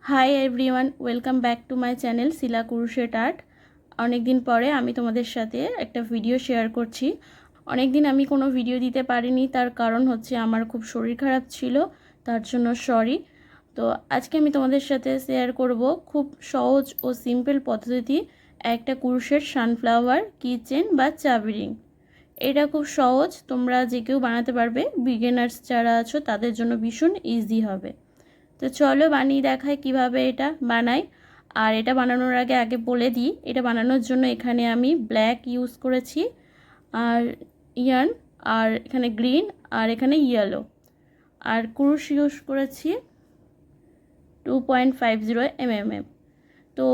Hi everyone, welcome back to my channel Shila crochet art. অনেক দিন পরে আমি তোমাদের সাথে একটা ভিডিও শেয়ার করছি। অনেক দিন আমি কোনো ভিডিও দিতে পারিনি, তার কারণ হচ্ছে আমার খুব শরীর খারাপ ছিল, তার জন্য সরি। তো আজকে আমি তোমাদের সাথে শেয়ার করব খুব সহজ ও সিম্পল পদ্ধতি একটা ক্রোশেট সানফ্লাওয়ার কিচেন বা চাবি রিং। এটা খুব সহজ, তোমরা যে কেউ বানাতে পারবে। বিগিনার্স যারা আছো তাদের জন্য ভীষণ ইজি হবে। তো চলো বানিয়ে দেখাই কিভাবে এটা বানাই। আর এটা বানানোর আগে বলে দিই, এটা বানানোর জন্য এখানে আমি ব্ল্যাক ইউজ করেছি, আর ইয়ার্ন, আর এখানে গ্রিন, আর এখানে ইয়েলো, আর ক্রুশ ইউজ করেছি 2.50 mm। তো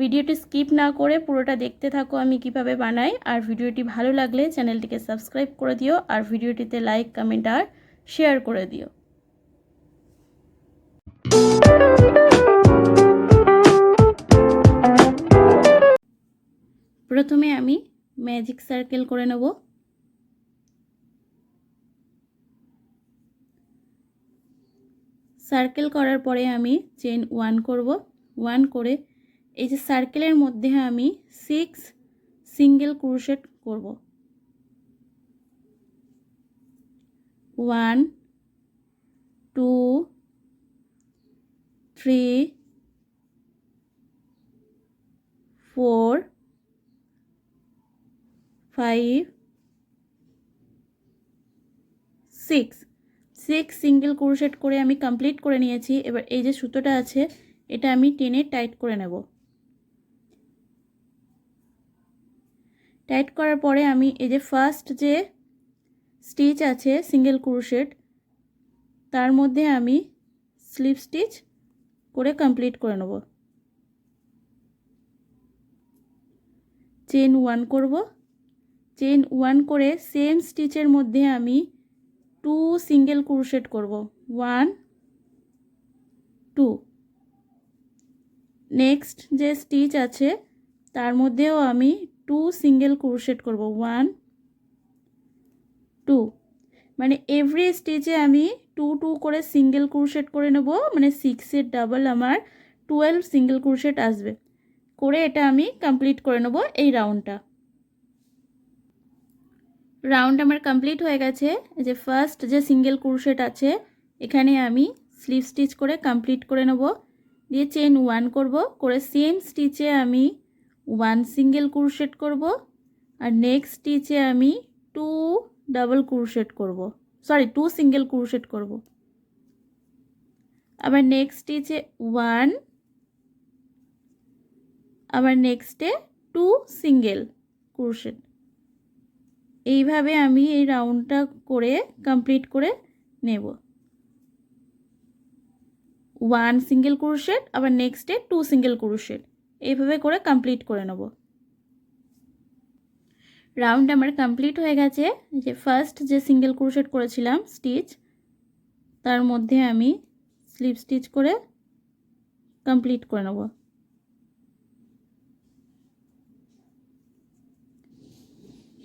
ভিডিওটি স্কিপ না করে পুরোটা দেখতে থাকো আমি কিভাবে বানাই। আর ভিডিওটি ভালো লাগলে চ্যানেলটিকে সাবস্ক্রাইব করে দিও, আর ভিডিওটিতে লাইক, কমেন্ট আর শেয়ার করে দিও। প্রথমে আমি ম্যাজিক সার্কেল করে নেব। সার্কেল করার পরে আমি চেন 1 করব। 1 করে এই যে সার্কেলের মধ্যে আমি 6 সিঙ্গেল ক্রোশেট করব। 1 2 3 4 5 6 সিঙ্গেল ক্রোশেট করে আমি কমপ্লিট করে নিয়েছি। এবার এই যে সুতোটা আছে এটা আমি টেনে টাইট করে নেব। টাইট করার পরে আমি এই যে ফার্স্ট যে স্টিচ আছে সিঙ্গেল ক্রোশেট, তার মধ্যে আমি স্লিপ স্টিচ করে কমপ্লিট করে নেব। চেন 1 করব। চেন 1 করে সেম স্টিচের মধ্যে আমি 2 সিঙ্গেল ক্রোশেট করব। 1 2। নেক্সট যে স্টিচ আছে তার মধ্যেও আমি 2 সিঙ্গেল ক্রোশেট করব। 1 2, মানে এভরি স্টিচে আমি 2 2 করে সিঙ্গেল ক্রোশেট করে নেব, মানে 6 এর ডাবল আমার 12 সিঙ্গেল ক্রোশেট আসবে। করে এটা আমি কমপ্লিট করে নেব। এই রাউন্ডটা আমার কমপ্লিট হয়ে গেছে। যে ফার্স্ট যে সিঙ্গেল ক্রোশেট আছে এখানে আমি স্লিপ স্টিচ করে কমপ্লিট করে নেব। দিয়ে চেন 1 করব, করে সেম স্টিচে আমি 1 সিঙ্গেল ক্রোশেট করব, আর নেক্সট স্টিচে আমি 2 ডাবল ক্রোশেট করব, সরি 2 সিঙ্গেল ক্রোশেট করব। আবার নেক্সট স্টিচে 1, আবার নেক্সটে 2 সিঙ্গেল ক্রোশেট। এইভাবে আমি এই রাউন্ডটা করে কমপ্লিট করে নেব। 1 সিঙ্গেল ক্রোশেট, আবার নেক্সটে 2 সিঙ্গেল ক্রোশেট, এইভাবে করে কমপ্লিট করে নেব। রাউন্ড আমার কমপ্লিট হয়ে গেছে। যে ফার্স্ট যে সিঙ্গেল ক্রোশেট করেছিলাম স্টিচ, তার মধ্যে আমি স্লিপ স্টিচ করে কমপ্লিট করে নেব।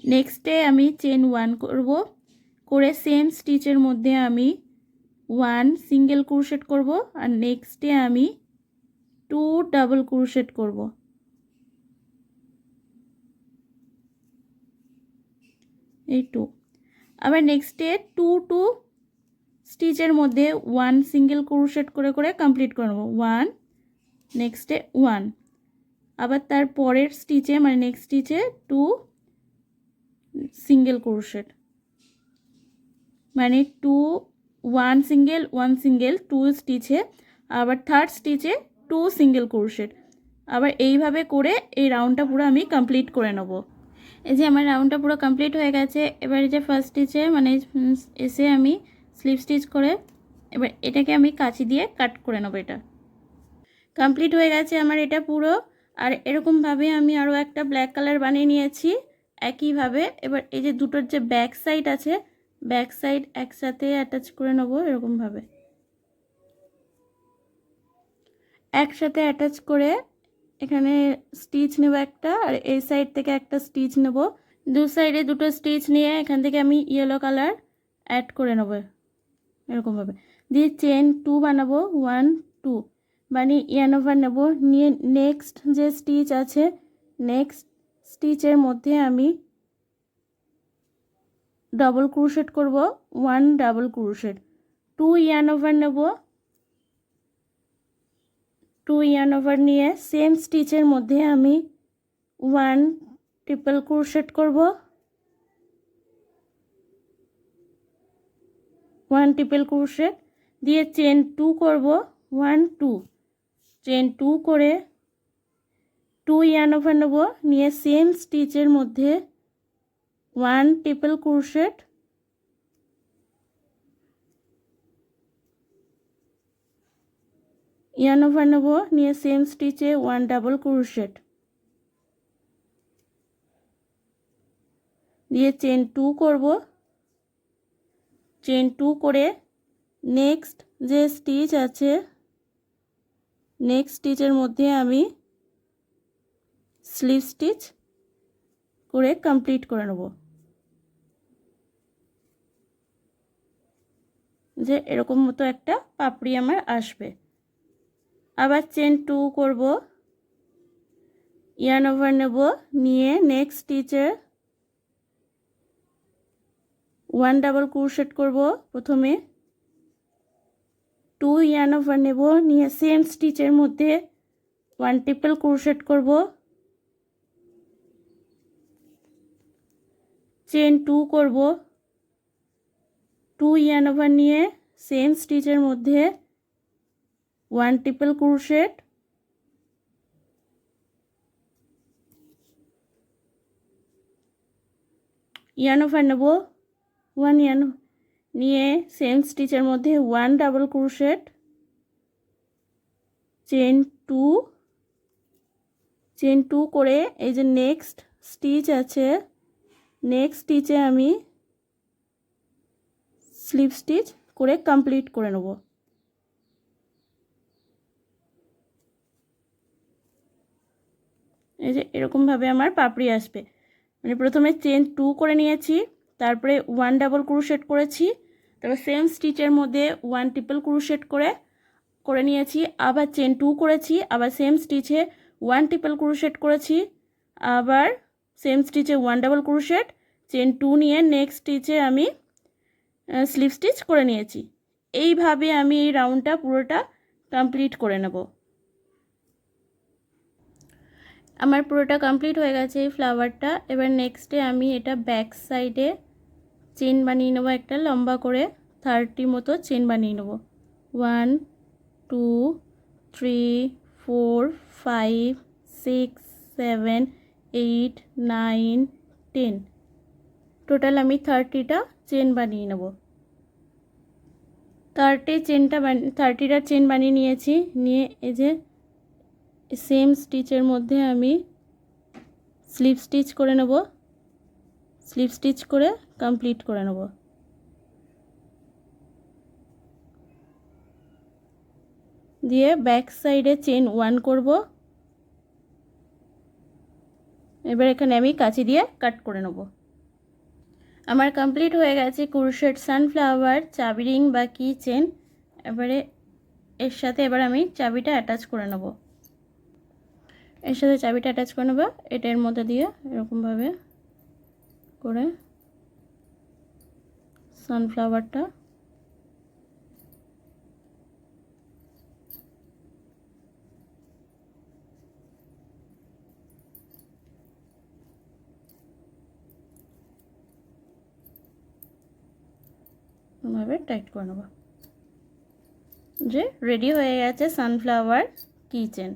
নেক্সটে আমি চেন 1 করব, করে সেম স্টিচের মধ্যে আমি 1 সিঙ্গেল ক্রোশেট করব, আর নেক্সটে আমি 2 ডাবল ক্রোশেট করব। এই 2, আবার নেক্সটে 2 2 স্টিচের মধ্যে 1 সিঙ্গেল ক্রোশেট করে করে কমপ্লিট করে নেব। 1, নেক্সটে 1, আবার তার পরের স্টিচে মানে নেক্সট স্টিচে 2 সিঙ্গেল ক্রোশেট, মানে 2 1 সিঙ্গেল 1 সিঙ্গেল 2 স্টিচে, আবার থার্ড স্টিচে 2 সিঙ্গেল ক্রোশেট। আবার এইভাবে করে এই রাউন্ডটা পুরো আমি কমপ্লিট করে নেব। এই যে আমার রাউন্ডটা পুরো কমপ্লিট হয়ে গেছে। এবার যে ফার্স্ট স্টিচে মানে এসে আমি স্লিপ স্টিচ করে এবার এটাকে আমি কাঁচি দিয়ে কাট করে নেব। এটা কমপ্লিট হয়ে গেছে আমার এটা পুরো। আর এরকমভাবে আমি আরও একটা ব্ল্যাক কালার বানিয়ে নিয়েছি একইভাবে। এবার এই যে দুটোর যে ব্যাক সাইড আছে, ব্যাক সাইড একসাথে অ্যাটাচ করে নেব। এরকমভাবে একসাথে অ্যাটাচ করে এখানে স্টিচ নেব একটা, আর এই সাইড থেকে একটা স্টিচ নেব। দু সাইডে দুটো স্টিচ নিয়ে এখান থেকে আমি ইয়েলো কালার অ্যাড করে নেব এরকমভাবে। দিয়ে চেন 2 বানাবো, 1 2, বানিয়ে ইয়ার্ন ওভার নেব, নিয়ে নেক্সট যে স্টিচ আছে নেক্সট স্টিচের মধ্যে আমি ডাবল ক্রোশেট করব, 1 ডাবল ক্রোশেট, 2 ইয়ার্ন ওভার নেব, 2 ইয়ার্ন ওভার নিয়ে সেম স্টিচের মধ্যে আমি 1 ট্রিপল ক্রোশেট করব, 1 ট্রিপল ক্রোশেট দিয়ে চেন 2 করব, 1 2 চেন 2 করে 2 ইয়ার্ন ওভার নেব, নিয়ে সেম স্টিচের মধ্যে 1 ট্রিপল ক্রোশেট, ইয়ার্ন ওভার নেব, নিয়ে সেম স্টিচে 1 ডাবল ক্রোশেট দিয়ে চেন 2 করব, চেন 2 করে নেক্সট যে স্টিচ আছে নেক্সট স্টিচের মধ্যে আমি স্লিভ স্টিচ করে কমপ্লিট করে নেব। যে এরকম মতো একটা পাপড়ি আমার আসবে। আবার চেন 2 করব, ইয়ার্ন ওভার নেব, নিয়ে নেক্সট স্টিচে 1 ডাবল ক্রোশেট করব প্রথমে, 2 ইয়ার্ন ওভার নেব, নিয়ে সেম স্টিচের মধ্যে 1 ট্রিপল ক্রোশেট করব, চেন 2 করব, 2 ইয়ার্ন ওভার নিয়ে সেম স্টিচের মধ্যে 1 ট্রিপল ক্রোশেট, ইয়ার্ন ওভার নেব, 1 ইয়ার্ন নিয়ে সেম স্টিচের মধ্যে 1 ডাবল ক্রোশেট, চেন 2 করে এই যে নেক্সট স্টিচ আছে নেক্সট স্টিচে আমি স্লিভ স্টিচ করে কমপ্লিট করে নেব। এই যে এরকমভাবে আমার পাপড়ি আসবে। মানে প্রথমে চেন 2 করে নিয়েছি, তারপরে 1 ডাবল ক্রোশেট করেছি, তারপর সেম স্টিচের মধ্যে 1 ট্রিপল ক্রোশেট করে নিয়েছি, আবার চেন 2 করেছি, আবার সেম স্টিচে 1 ট্রিপল ক্রোশেট করেছি, আবার সেম স্টিচে 1 ডাবল ক্রোশেট, চেন 2 নিয়ে নেক্সট স্টিচে আমি স্লিভ স্টিচ করে নিয়েছি। এইভাবে আমি এই রাউন্ডটা পুরোটা কমপ্লিট করে নেব। আমার পুরোটা কমপ্লিট হয়ে গেছে এই ফ্লাওয়ারটা। এবার নেক্সটে আমি এটা ব্যাক সাইডে চেন বানিয়ে নেব, একটা লম্বা করে 30 মতো চেন বানিয়ে নেব। 1 2 3 4 5 6 7 8 9 10, টোটাল আমি 30টা চেন বানিয়ে নেব। 30টা চেন বানিয়ে নিয়েছি, নিয়ে এই যে সেম স্টিচের মধ্যে আমি স্লিভ স্টিচ করে নেব, স্লিভ স্টিচ করে কমপ্লিট করে নেব। দিয়ে ব্যাক সাইডে চেন 1 করব। এবার এখানে আমি কাঁচি দিয়ে কাট করে নেব। আমার কমপ্লিট হয়ে গেছে ক্রোশেট সানফ্লাওয়ার চাবি রিং বা কি চেন। এবারে এর সাথে এবার আমি চাবিটা অ্যাটাচ করে নেব। এর সাথে চাবিটা অ্যাটাচ করে নেব, এটার মধ্যে দিয়ে এরকমভাবে করে সানফ্লাওয়ারটা এভাবে টাইট করে নেব। যে রেডি হয়ে গেছে সানফ্লাওয়ার কিচেন।